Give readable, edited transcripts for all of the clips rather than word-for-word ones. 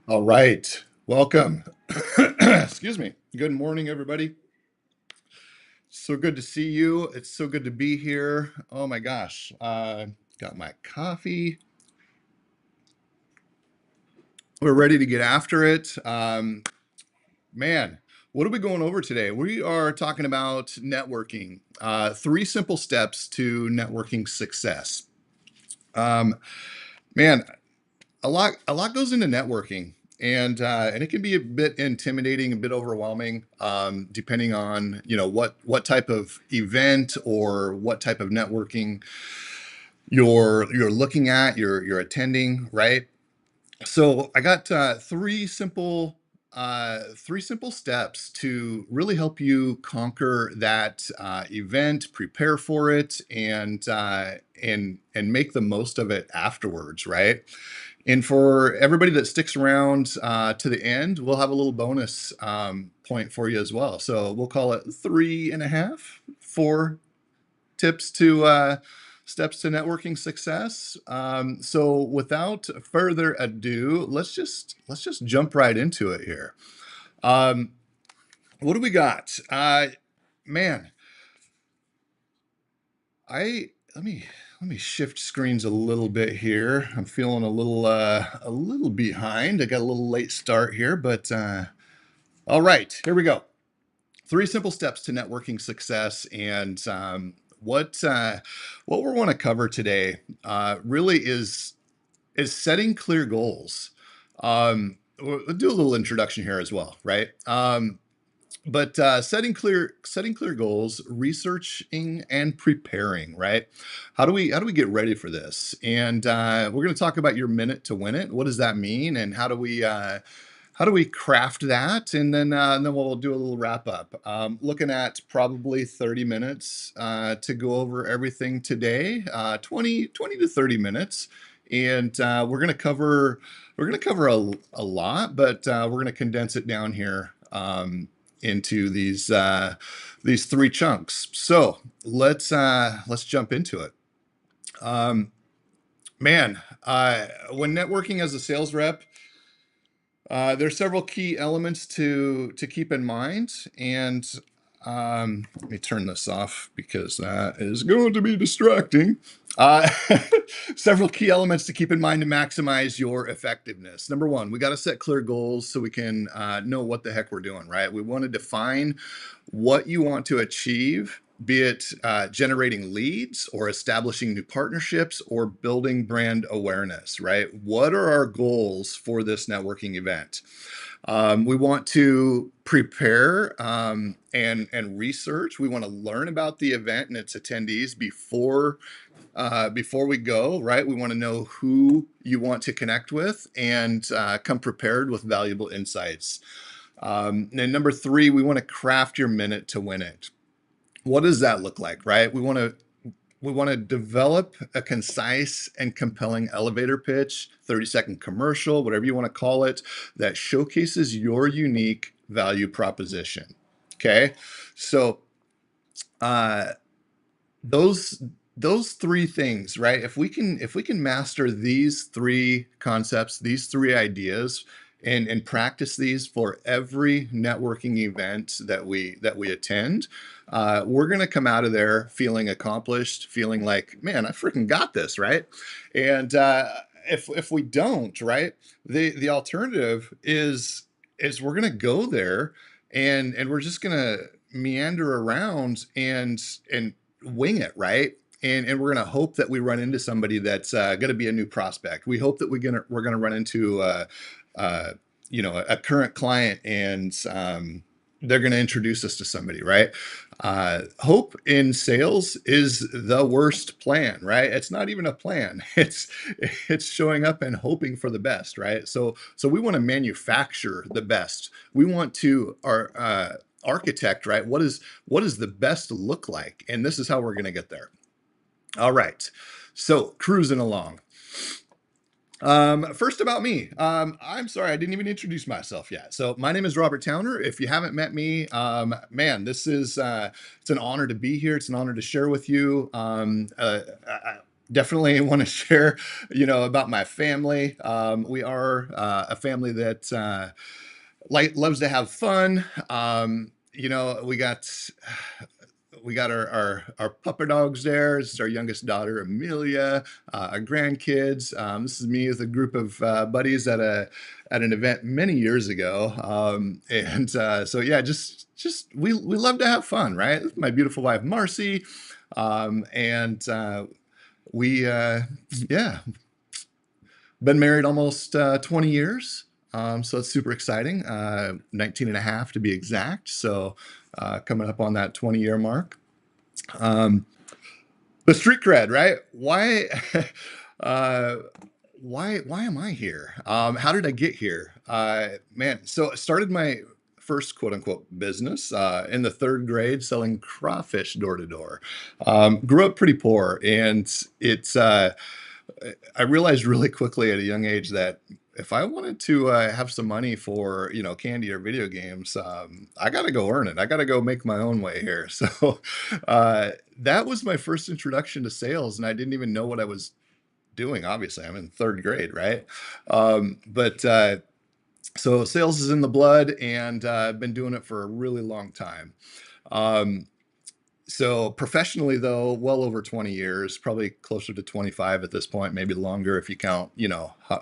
All right. Welcome. Excuse me. Good morning, everybody. So good to see you. It's so good to be here. Oh my gosh. Got my coffee. We're ready to get after it. Man, what are we going over today? We are talking about networking. Three simple steps to networking success. Um, man, a lot goes into networking, and it can be a bit intimidating, a bit overwhelming, depending on what type of event or what type of networking you're looking at, you're attending, right? So I got three simple steps to really help you conquer that event, prepare for it, and make the most of it afterwards, right? And for everybody that sticks around to the end, we'll have a little bonus point for you as well. So we'll call it three and a half, four tips to steps to networking success. So without further ado, let's just jump right into it here. Um, what do we got? Man, I let me shift screens a little bit here. I'm feeling a little behind. I got a little late start here, but all right, here we go. Three simple steps to networking success, and what uh, what we want to cover today really is setting clear goals. We'll do a little introduction here as well, right? But setting clear goals, researching and preparing, right? How do we get ready for this? And we're going to talk about your minute to win it. What does that mean, and how do we craft that? And then we'll do a little wrap up. Looking at probably 30 minutes to go over everything today. 20 to 30 minutes, and we're gonna cover a lot, but we're gonna condense it down here. Into these three chunks. So let's jump into it. Um, Man, when networking as a sales rep, there's several key elements to keep in mind, and let me turn this off because that is going to be distracting. Uh, Several key elements to keep in mind to maximize your effectiveness. Number one, we got to set clear goals so we can know what the heck we're doing, right? We want to define what you want to achieve, be it generating leads or establishing new partnerships or building brand awareness, right? What are our goals for this networking event? We want to prepare and research. We want to learn about the event and its attendees before we go, right? We want to know who you want to connect with and come prepared with valuable insights. And number three, we want to craft your minute to win it. What does that look like, right? We want to develop a concise and compelling elevator pitch, 30-second commercial, whatever you want to call it, that showcases your unique value proposition. Okay. So uh, those those three things, right? If we can master these three concepts, these three ideas, and practice these for every networking event that we attend, we're going to come out of there feeling accomplished, feeling like, man, I freaking got this, right? And if we don't, right, the alternative is we're going to go there, and we're just going to meander around and wing it, right? And we're going to hope that we run into somebody that's going to be a new prospect. We hope that we're gonna run into uh, a current client, and they're going to introduce us to somebody, right? Hope in sales is the worst plan, right? It's not even a plan. It's showing up and hoping for the best, right? So we want to manufacture the best. We want to architect, right? What does the best look like? And this is how we're going to get there. All right. So cruising along. First about me. I'm sorry, I didn't even introduce myself yet. So my name is Robert Towner. If you haven't met me, man, this is it's an honor to be here. It's an honor to share with you. definitely want to share, about my family. We are a family that loves to have fun. We got our pupper dogs there. This is our youngest daughter, Amelia. Our grandkids. This is me with a group of buddies at an event many years ago. And so yeah, just we love to have fun, right? My beautiful wife, Marcy, and we yeah, been married almost 20 years. So it's super exciting. 19 and a half to be exact. So coming up on that 20-year mark. Um, the street cred, right? Why, uh, why am I here? How did I get here? Man, so I started my first quote unquote business in the third grade selling crawfish door to door. Grew up pretty poor, and it's I realized really quickly at a young age that if I wanted to have some money for candy or video games, I got to go earn it. I got to go make my own way here. So that was my first introduction to sales, and I didn't even know what I was doing. Obviously, I'm in third grade, right? But so sales is in the blood, and I've been doing it for a really long time. Um, so professionally, though, well over 20 years, probably closer to 25 at this point, maybe longer if you count,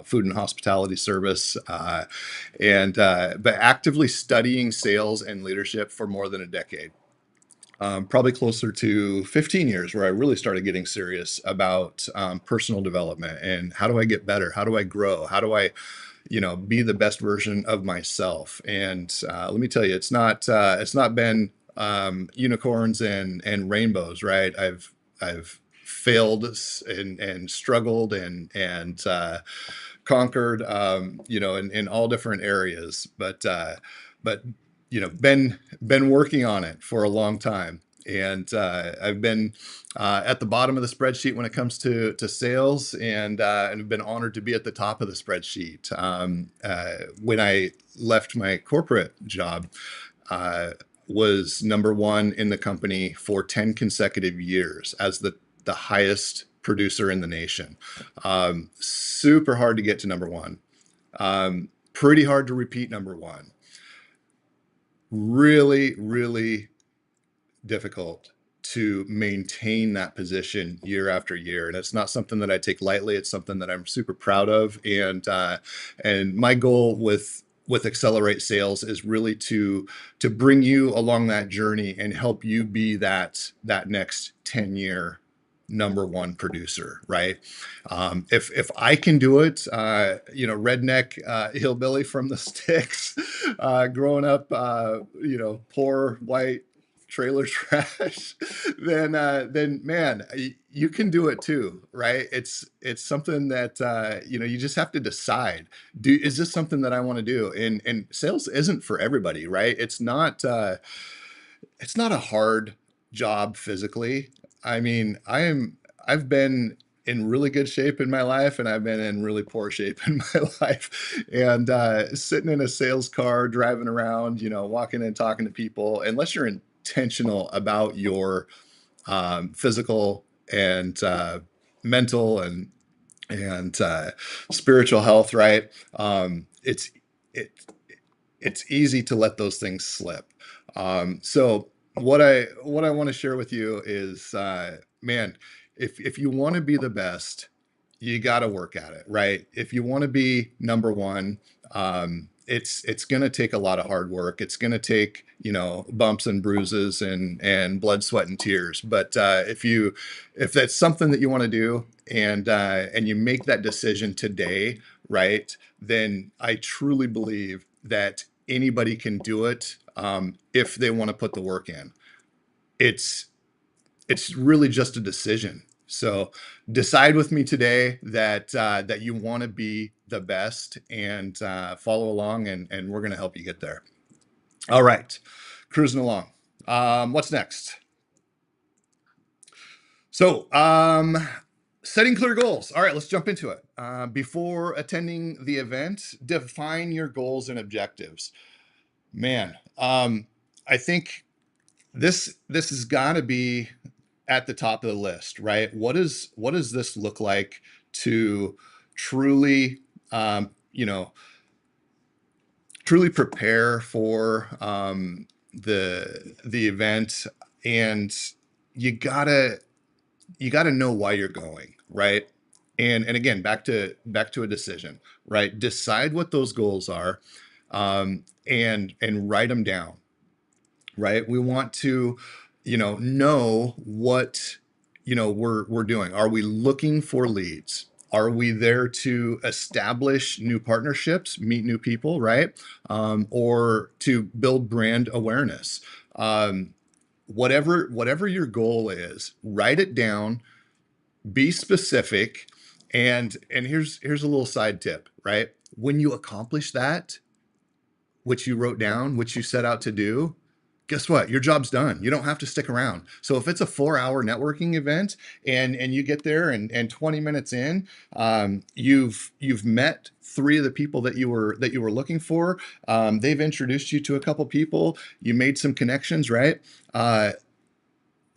food and hospitality service. But actively studying sales and leadership for more than a decade. Probably closer to 15 years where I really started getting serious about personal development and how do I get better? How do I grow? How do I be the best version of myself? And let me tell you, it's not been unicorns and rainbows, right? I've failed and struggled and conquered, in all different areas, but been working on it for a long time. And I've been at the bottom of the spreadsheet when it comes to sales, and have been honored to be at the top of the spreadsheet. When I left my corporate job, uh, was number one in the company for 10 consecutive years as the highest producer in the nation. Super hard to get to number one. Pretty hard to repeat number one. Really, really difficult to maintain that position year after year, and it's not something that I take lightly. It's something that I'm super proud of, and my goal with Accelerate Sales is really to bring you along that journey and help you be that next 10-year number one producer, right? If I can do it, redneck hillbilly from the sticks, growing up, poor white trailer trash, then man, you can do it too, right? It's something that you just have to decide. Is this something that I want to do? And sales isn't for everybody, right? It's not a hard job physically. I mean, I've been in really good shape in my life, and I've been in really poor shape in my life. And sitting in a sales car, driving around, walking and talking to people, unless you're intentional about your physical and mental and spiritual health, right? It it's easy to let those things slip. So what I want to share with you is, man, if you want to be the best, you got to work at it, right? If you want to be number one, it's going to take a lot of hard work. It's going to take bumps and bruises and blood, sweat, and tears. But if that's something that you want to do, and you make that decision today, right? Then I truly believe that anybody can do it if they want to put the work in. It's it's really just a decision. So decide with me today that you want to be the best, and follow along, and we're going to help you get there. All right, cruising along. What's next? So, setting clear goals. All right, let's jump into it. Before attending the event, define your goals and objectives. Man, I think this has got to be at the top of the list, right? What does this look like to truly, you know, truly prepare for the event, and you gotta you got to know why you're going, right? And again, back to a decision, right? Decide what those goals are, and write them down, right? We want to, know what we're doing. Are we looking for leads? Are we there to establish new partnerships, meet new people, right? Or to build brand awareness? Whatever your goal is, write it down, be specific, and here's a little side tip, right? When you accomplish that, which you wrote down, which you set out to do, guess what? Your job's done. You don't have to stick around. So if it's a 4-hour networking event and you get there and 20 minutes in, you've met three of the people that you were looking for. They've introduced you to a couple people. You made some connections, right?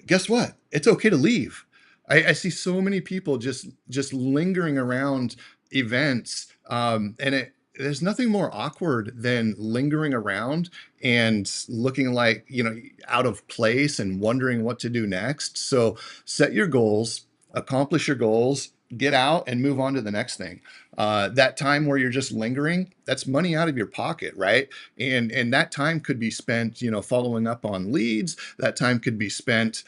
Guess what? It's okay to leave. I see so many people just lingering around events, and there's nothing more awkward than lingering around and looking like out of place and wondering what to do next. So set your goals, accomplish your goals, get out and move on to the next thing. That time where you're just lingering, that's money out of your pocket, right? And that time could be spent, following up on leads. That time could be spent,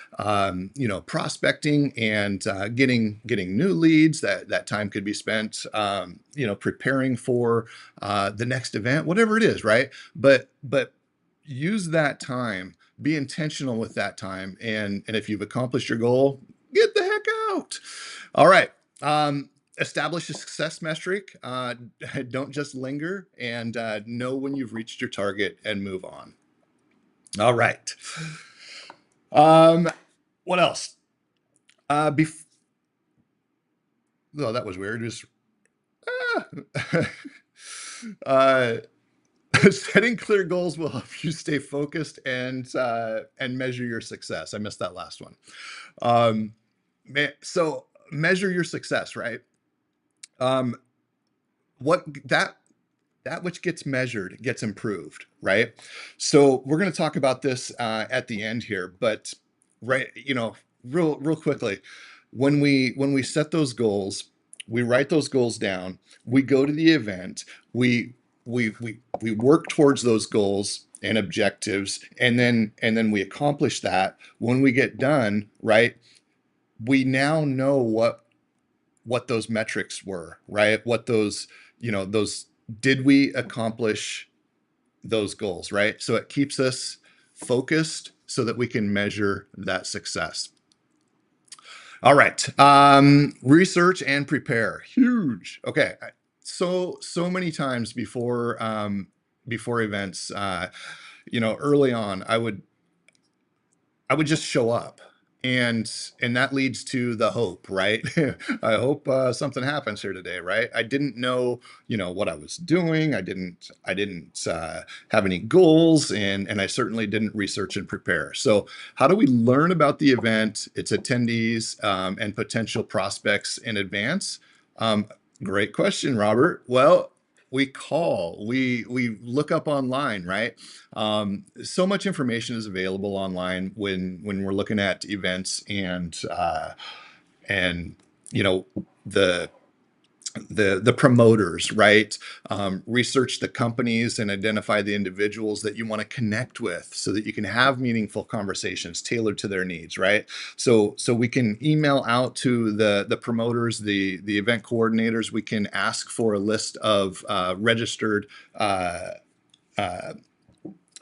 prospecting and getting new leads. That time could be spent, preparing for the next event, whatever it is, right? But use that time. Be intentional with that time, and if you've accomplished your goal, get the heck out. All right. Establish a success metric. Don't just linger, and know when you've reached your target and move on. All right. Um, what else? Oh, that was weird. Just ah. uh, setting clear goals will help you stay focused and measure your success. I missed that last one. Um, so measure your success, right? Um, what that which gets measured gets improved, right? So we're going to talk about this at the end here, but right, real quickly, when we set those goals, we write those goals down, we go to the event, we work towards those goals and objectives, and then we accomplish that. When we get done, right, we now know what those metrics were, right? What those did we accomplish those goals, right? So it keeps us focused so that we can measure that success. All right. Research and prepare. Huge. Okay. So many times before events, early on, I would just show up, and that leads to the hope, right? I hope something happens here today, right? I didn't know, what I was doing. I didn't have any goals, and I certainly didn't research and prepare. So how do we learn about the event, its attendees, and potential prospects in advance? Um, Great question, Robert. Well, we look up online, right? So much information is available online when we're looking at events, and you know the the promoters, right? Research the companies and identify the individuals that you want to connect with, so that you can have meaningful conversations tailored to their needs, right? So we can email out to the promoters, the event coordinators. We can ask for a list of registered uh,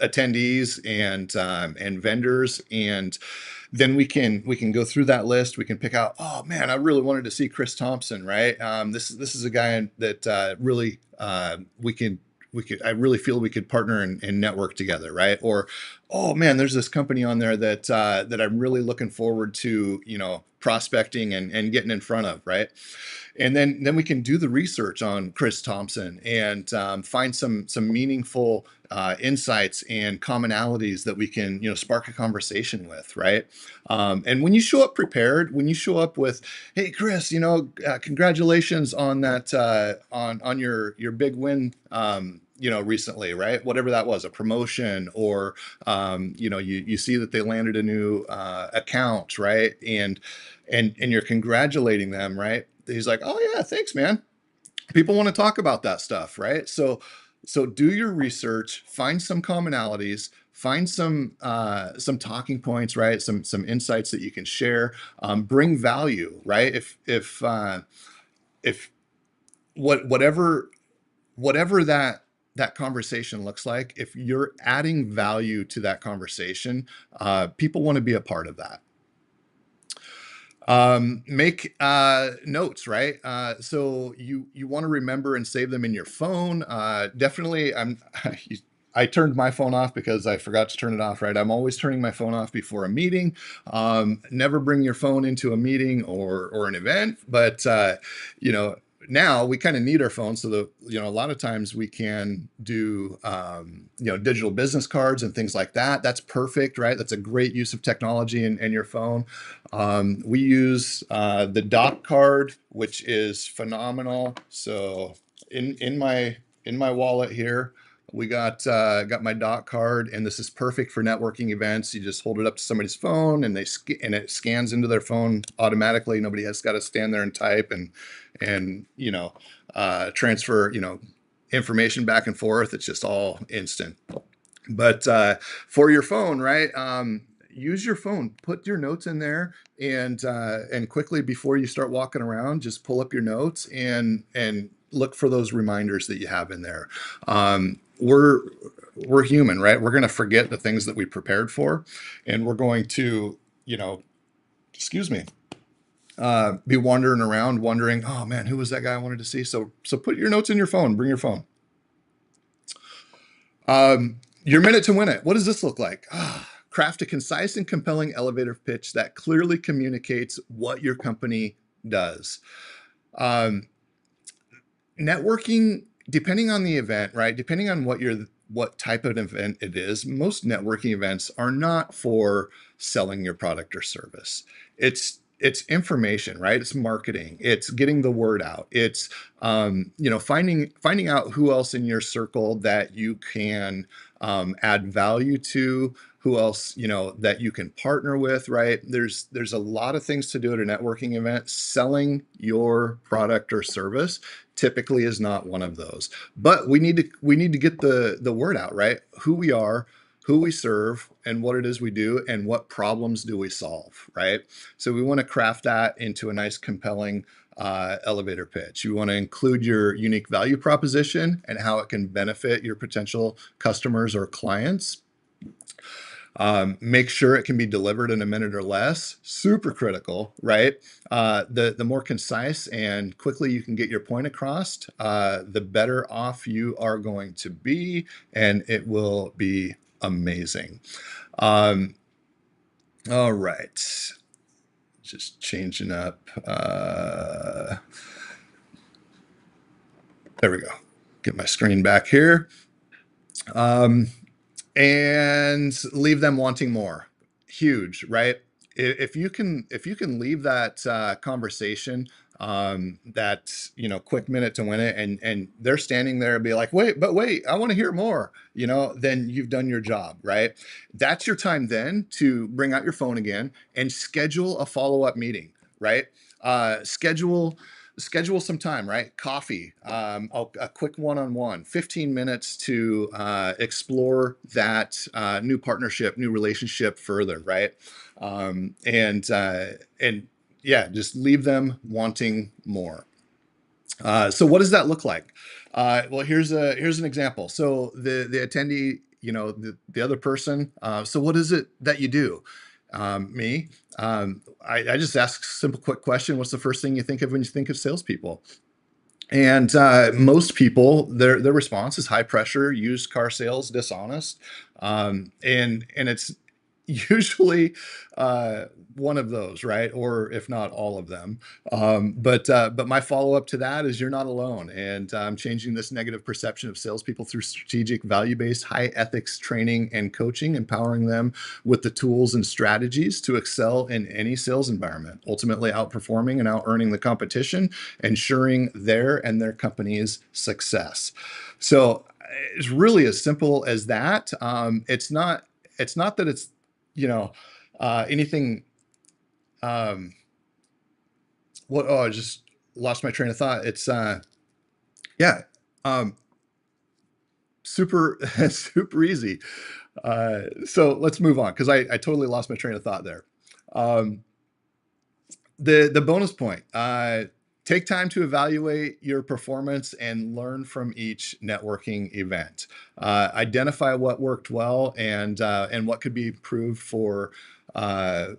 attendees and vendors, and then we can go through that list. We can pick out, oh man, I really wanted to see Chris Thompson, right? This is a guy that really we could I really feel we could partner and network together, right? Or, oh man, there's this company on there that I'm really looking forward to, prospecting and getting in front of, right? And then we can do the research on Chris Thompson, and find some meaningful insights and commonalities that we can, spark a conversation with, right? And when you show up prepared, when you show up with, "Hey, Chris, congratulations on that, on your big win, recently, right? Whatever that was, a promotion, or you see that they landed a new account, right? And you're congratulating them, right? He's like, "Oh yeah, thanks, man." People want to talk about that stuff, right? So do your research, find some commonalities, find some talking points, right? Some insights that you can share, bring value, right? If whatever that conversation looks like, if you're adding value to that conversation, people want to be a part of that. Make notes, right? So you want to remember and save them in your phone. Definitely, I turned my phone off because I forgot to turn it off, right? I'm always turning my phone off before a meeting. Never bring your phone into a meeting or an event, but you know, now we kind of need our phones, so that a lot of times we can do digital business cards and things like that. That's perfect, right? That's a great use of technology and your phone. We use the doc card, which is phenomenal. So in my wallet here, we got my doc card, and this is perfect for networking events. You just hold it up to somebody's phone, and and it scans into their phone automatically. Nobody has got to stand there and type and transfer information back and forth. It's just all instant. But for your phone, right? Use your phone. Put your notes in there, and quickly before you start walking around, just pull up your notes and look for those reminders that you have in there. We're human, right? We're going to forget the things that we prepared for, and we're going to, excuse me, be wandering around, wondering, "Oh man, who was that guy I wanted to see?" So put your notes in your phone. Bring your phone. Your minute to win it. What does this look like? Craft a concise and compelling elevator pitch that clearly communicates what your company does. Um, Networking, depending on the event, right? Depending on what type of event it is, most networking events are not for selling your product or service. It's information, right? It's marketing. It's getting the word out. It's finding out who else in your circle that you can add value to, who else that you can partner with, right? There's a lot of things to do at a networking event. Selling your product or service typically is not one of those, but we need to get the word out, right? Who we are, who we serve, and what it is we do, and what problems do we solve, right? So we want to craft that into a nice, compelling elevator pitch. You want to include your unique value proposition and how it can benefit your potential customers or clients. Make sure it can be delivered in a minute or less. Super critical, right? The more concise and quickly you can get your point across, the better off you are going to be, and it will be amazing. All right, just changing up. There we go. Get my screen back here. And leave them wanting more. Huge, right? If you can leave that conversation, that quick minute to win it, and they're standing there and be like, wait, I want to hear more, then you've done your job, right? That's your time then to bring out your phone again and schedule a follow-up meeting, right? Schedule some time, right? Coffee, a quick one-on-one, 15 minutes to explore that new partnership, new relationship further, right? And yeah, just leave them wanting more. So what does that look like? Well, here's an example. So the attendee, the other person. So what is it that you do? Me. I just ask a simple, quick question. What's the first thing you think of when you think of salespeople? And most people, their response is high pressure, used car sales, dishonest, and it's usually uh, one of those, right? Or if not all of them. But my follow up to that is you're not alone, and I'm changing this negative perception of salespeople through strategic, value based, high ethics training and coaching, empowering them with the tools and strategies to excel in any sales environment, ultimately outperforming and out earning the competition, ensuring their and their company's success. So it's really as simple as that. It's not that it's you know anything. Um, what? Oh, I just lost my train of thought. It's yeah, um, super super easy. So let's move on because I totally lost my train of thought there. Um, the bonus point. Take time to evaluate your performance and learn from each networking event. Identify what worked well and what could be improved for uh,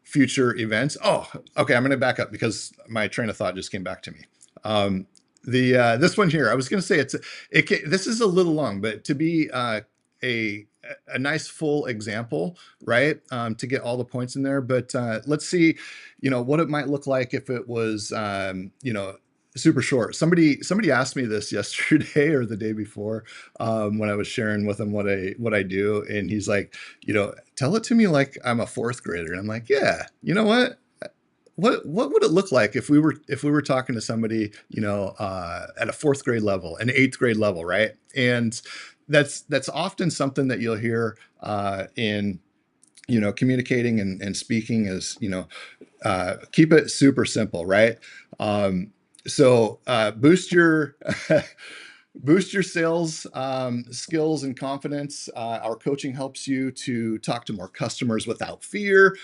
future events. Oh, okay. I'm going to back up because my train of thought just came back to me. Um, the This one here, I was going to say this is a little long, but to be a a nice full example, right? To get all the points in there. But let's see, what it might look like if it was, super short. Somebody asked me this yesterday or the day before when I was sharing with him what I do, and he's like, tell it to me like I'm a fourth grader. And I'm like, yeah, you know what? What would it look like if we were talking to somebody, at a fourth grade level, an eighth grade level, right? And that's often something that you'll hear in communicating and speaking is keep it super simple, right? Boost your boost your sales skills and confidence. Our coaching helps you to talk to more customers without fear,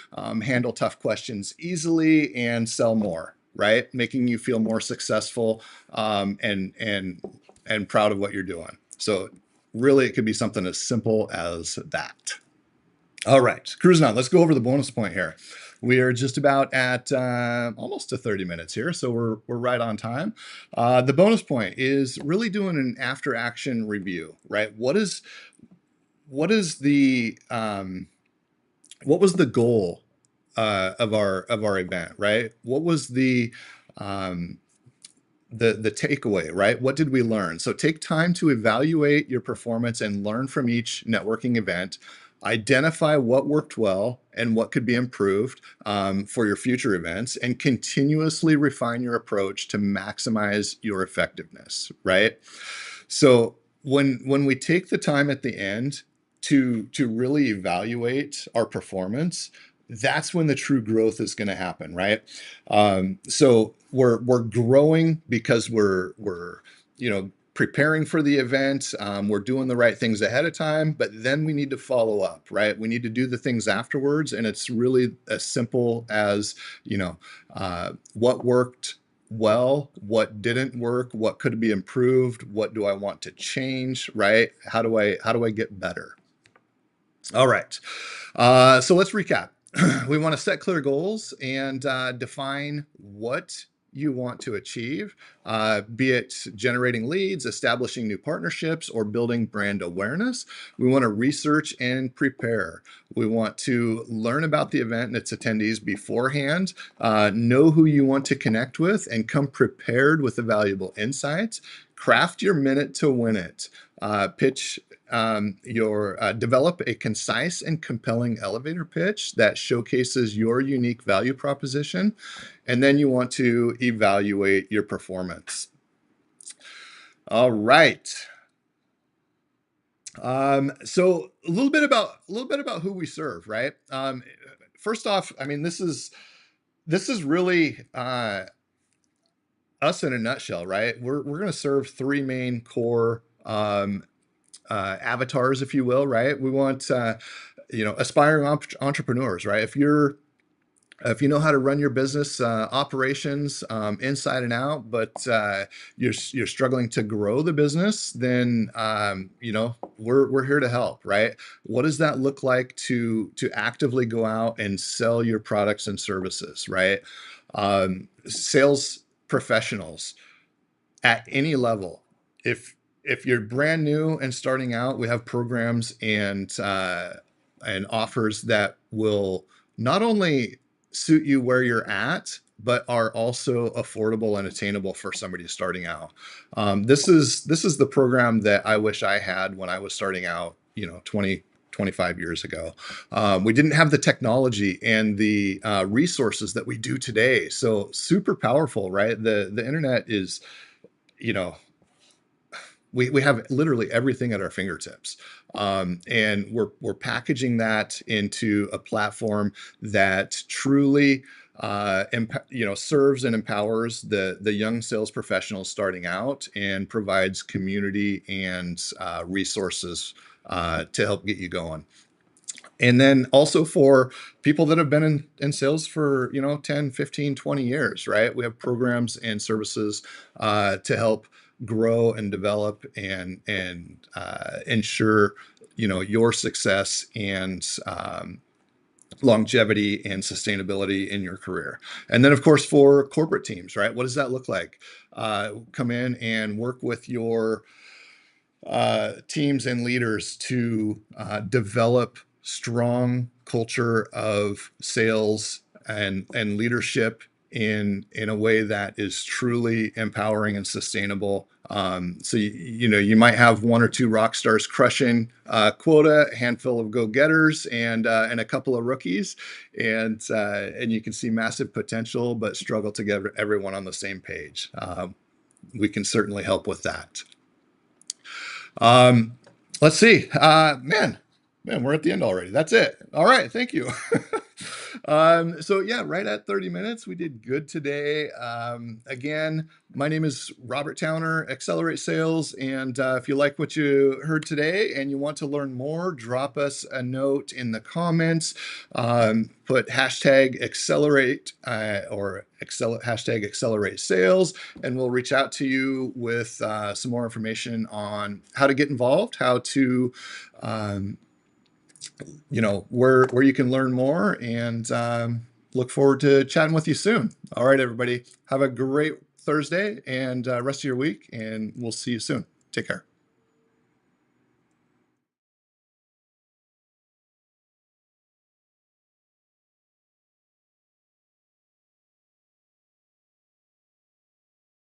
handle tough questions easily, and sell more. Right, making you feel more successful and proud of what you're doing. So, really, it could be something as simple as that. All right, cruising on. Let's go over the bonus point here. We are just about at almost to 30 minutes here, so we're right on time. The bonus point is really doing an after action review, right? What was the goal of our event, right? What was um, the takeaway, right? What did we learn? So take time to evaluate your performance and learn from each networking event. Identify what worked well and what could be improved for your future events, and continuously refine your approach to maximize your effectiveness. Right. So when we take the time at the end to really evaluate our performance, that's when the true growth is going to happen, right? So we're growing because we're preparing for the event. We're doing the right things ahead of time, but then we need to follow up, right? We need to do the things afterwards, and it's really as simple as what worked well, what didn't work, what could be improved, what do I want to change, right? How do I get better? All right. So let's recap. We want to set clear goals and define what you want to achieve, be it generating leads, establishing new partnerships, or building brand awareness. We want to research and prepare. We want to learn about the event and its attendees beforehand, know who you want to connect with, and come prepared with the valuable insights. Craft your minute to win it. Pitch your Develop a concise and compelling elevator pitch that showcases your unique value proposition, and then you want to evaluate your performance. All right. So a little bit about who we serve, right? First off, I mean, this is really us in a nutshell, right? We're going to serve three main core avatars, if you will, right? We want aspiring entrepreneurs, right? If you know how to run your business operations inside and out, but you're struggling to grow the business, then we're here to help, right? What does that look like to actively go out and sell your products and services, right? Sales professionals at any level. If you're brand new and starting out, we have programs and and offers that will not only suit you where you're at, but are also affordable and attainable for somebody starting out. This is the program that I wish I had when I was starting out, 25 years ago. We didn't have the technology and the resources that we do today. So super powerful, right? The internet is, you know, we have literally everything at our fingertips, and we're packaging that into a platform that truly serves and empowers the young sales professionals starting out, and provides community and resources to help get you going. And then also for people that have been in sales for 10, 15, 20 years, right? We have programs and services to help grow and develop and ensure your success and longevity and sustainability in your career. And then of course for corporate teams, right? What does that look like? Come in and work with your teams and leaders to develop strong culture of sales and leadership in a way that is truly empowering and sustainable. So you might have one or two rock stars crushing quota, a handful of go-getters, and a couple of rookies, and you can see massive potential, but struggle to get everyone on the same page. We can certainly help with that. Um, let's see. Man, we're at the end already. That's it. All right. Thank you. So yeah, right at 30 minutes. We did good today. Again, my name is Robert Towner, Accelerate Sales. And if you like what you heard today and you want to learn more, drop us a note in the comments. Put hashtag accelerate hashtag accelerate sales, and we'll reach out to you with some more information on how to get involved, how to where you can learn more, and look forward to chatting with you soon. All right, everybody, have a great Thursday and rest of your week, and we'll see you soon. Take care.